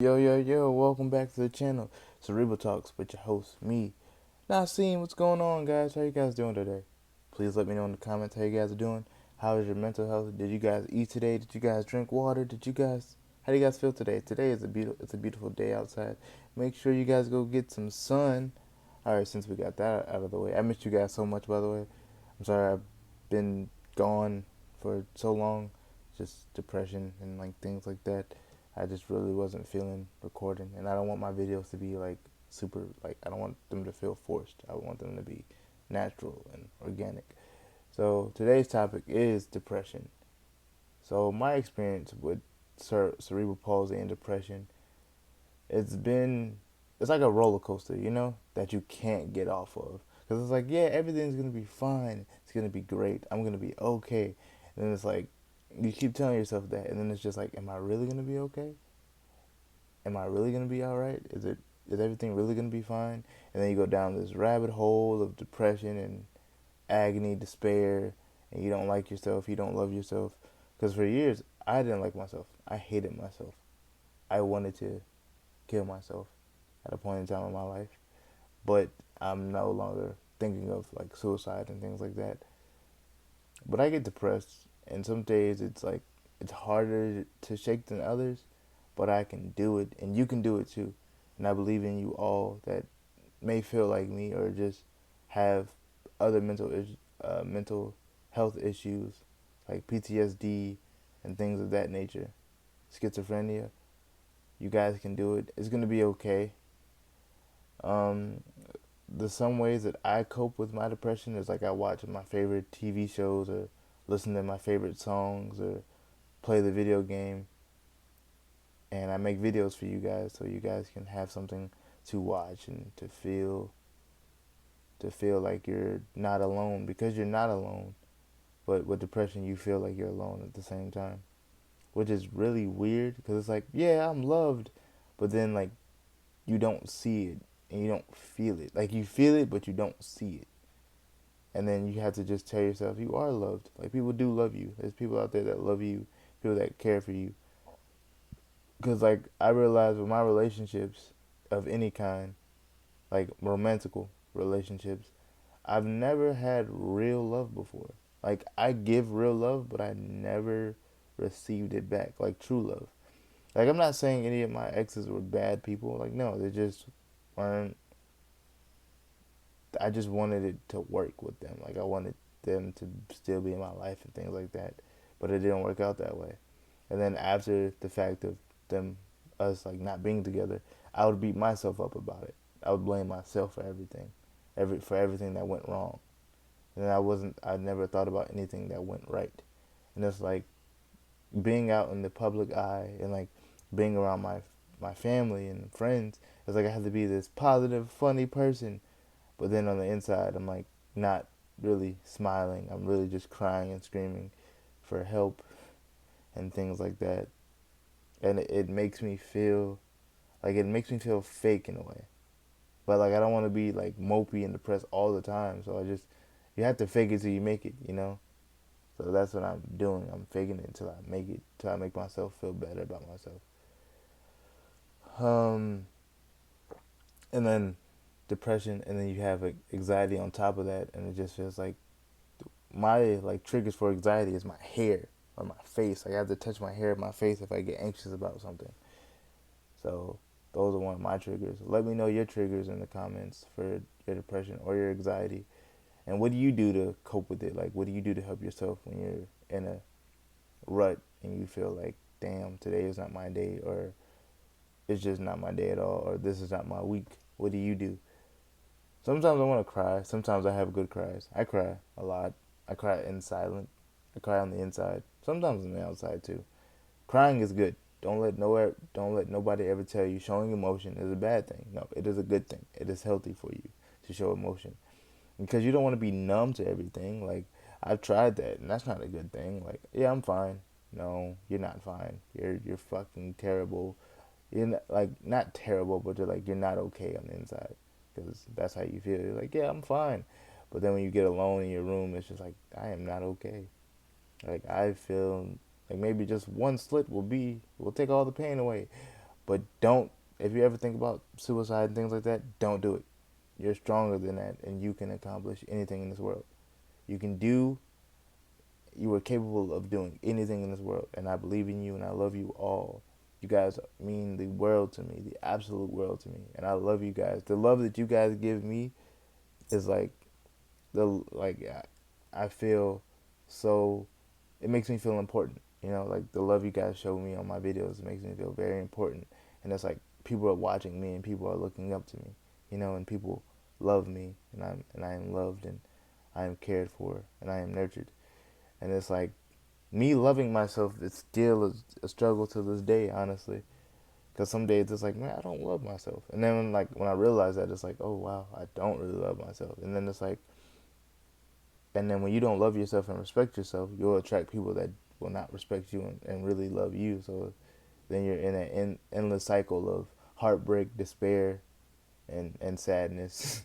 Yo, welcome back to the channel, Cerebral Talks with your host, me. Now, seeing what's going on, guys. How you guys doing today? Please let me know in the comments how you guys are doing. How is your mental health? Did you guys eat today? Did you guys drink water? How do you guys feel today? Today is it's a beautiful day outside. Make sure you guys go get some sun. All right, since we got that out of the way, I missed you guys so much, by the way. I'm sorry I've been gone for so long, just depression and like things like that. I just really wasn't feeling recording, and I don't want my videos to be like super like I don't want them to feel forced. I want them to be natural and organic. So today's topic is depression. So my experience with cerebral palsy and depression, it's been it's like a roller coaster, that you can't get off of. Because it's like, yeah, everything's gonna be fine. It's gonna be great. I'm gonna be okay. And then it's like you keep telling yourself that, and then it's just like, am I really gonna be okay? Am I really gonna be all right? Is everything really gonna be fine? And then you go down this rabbit hole of depression and agony, despair, and you don't like yourself. You don't love yourself. Because for years I didn't like myself. I hated myself. I wanted to kill myself at a point in time in my life, but I'm no longer thinking of like suicide and things like that. But I get depressed, and some days it's harder to shake than others, but I can do it, and you can do it too. And I believe in you all that may feel like me or just have other mental health issues like PTSD and things of that nature, schizophrenia. You guys can do it. It's gonna be okay. Um, the some ways that I cope with my depression is like I watch my favorite TV shows or listen to my favorite songs or play the video game, and I make videos for you guys so you guys can have something to watch and to feel like you're not alone, because you're not alone. But with depression you feel like you're alone at the same time, which is really weird because it's like, yeah, I'm loved, but then like you don't see it and you don't feel it. Like you feel it but you don't see it. And then you have to just tell yourself you are loved. Like people do love you. There's people out there that love you, people that care for you. Because like I realized with my relationships of any kind, like romantical relationships, I've never had real love before. Like I give real love, but I never received it back, like true love. Like I'm not saying any of my exes were bad people. Like no, they just weren't. I just wanted it to work with them. Like I wanted them to still be in my life and things like that, but it didn't work out that way. And then after the fact of them, us like not being together, I would beat myself up about it. I would blame myself for everything, for everything that went wrong. And I never thought about anything that went right. And it's like being out in the public eye and like being around my family and friends. It's like I have to be this positive, funny person, but then on the inside, I'm like not really smiling. I'm really just crying and screaming for help and things like that. And it makes me feel fake in a way. But like I don't want to be like mopey and depressed all the time. So you have to fake it till you make it. So that's what I'm doing. I'm faking it until I make it, till I make myself feel better about myself. Um, and then depression, and then you have like anxiety on top of that, and it just feels like my like triggers for anxiety is my hair or my face. Like I have to touch my hair and my face if I get anxious about something. So those are one of my triggers. Let me know your triggers in the comments for your depression or your anxiety. And what do you do to cope with it? Like what do you do to help yourself when you're in a rut and you feel like, damn, today is not my day, or it's just not my day at all, or this is not my week? What do you do? Sometimes I want to cry. Sometimes I have good cries. I cry a lot. I cry in silence. I cry on the inside. Sometimes on the outside too. Crying is good. Don't let nobody ever tell you showing emotion is a bad thing. No, it is a good thing. It is healthy for you to show emotion, because you don't want to be numb to everything. Like I've tried that, and that's not a good thing. Like, yeah, I'm fine. No, you're not fine. You're fucking terrible. You're not, like not terrible, but you're not okay on the inside, because that's how you feel. You're like, yeah, I'm fine, but then when you get alone in your room, it's just like, I am not okay. Like I feel like maybe just one slit will take all the pain away, But don't, if you ever think about suicide and things like that, don't do it. You're stronger than that, and you can accomplish anything in this world. You can do, you are capable of doing anything in this world, and I believe in you, and I love you all. You guys mean the world to me, the absolute world to me, and I love you guys. The love that you guys give me is like I feel so. It makes me feel important. You know, like the love you guys show me on my videos makes me feel very important, and it's like people are watching me and people are looking up to me. You know, and people love me, and I am loved, and I am cared for, and I am nurtured. And it's like me loving myself. It's still a struggle to this day, honestly. Because some days it's like, man, I don't love myself. And then when I realize that, it's like, oh wow, I don't really love myself. And then it's like, and then when you don't love yourself and respect yourself, you'll attract people that will not respect you and really love you. So then you're in an endless cycle of heartbreak, despair, and sadness.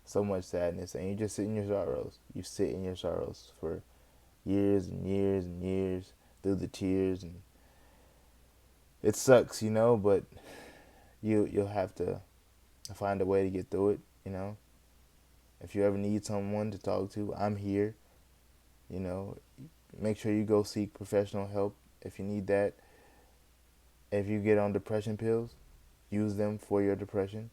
So much sadness, and you just sit in your sorrows. You sit in your sorrows for years and years and years through the tears, and it sucks, you know. But you'll have to find a way to get through it, you know. If you ever need someone to talk to, I'm here. You know, make sure you go seek professional help if you need that. If you get on depression pills, use them for your depression.